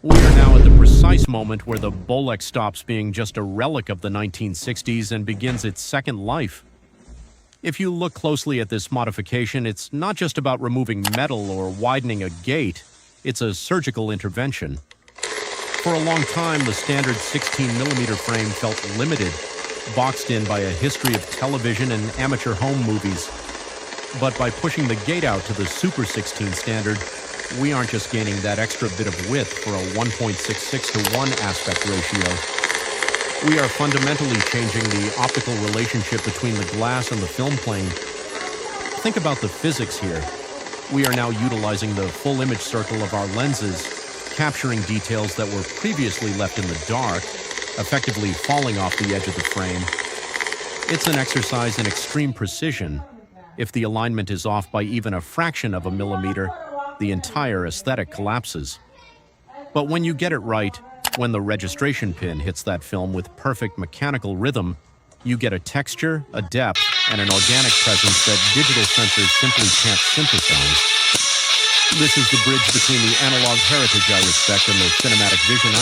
We are now at the precise moment where the BOLEX stops being just a relic of the 1960s and begins its second life. If you look closely at this modification, it's not just about removing metal or widening a gate, it's a surgical intervention. For a long time, the standard 16mm frame felt limited, boxed in by a history of television and amateur home movies. But by pushing the gate out to the Super 16 standard, we aren't just gaining that extra bit of width for a 1.66:1 aspect ratio. We are fundamentally changing the optical relationship between the glass and the film plane. Think about the physics here. We are now utilizing the full image circle of our lenses, capturing details that were previously left in the dark, effectively falling off the edge of the frame. It's an exercise in extreme precision. If the alignment is off by even a fraction of a millimeter, the entire aesthetic collapses. But when you get it right, when the registration pin hits that film with perfect mechanical rhythm, you get a texture, a depth, and an organic presence that digital sensors simply can't synthesize. This is the bridge between the analog heritage I respect and the cinematic vision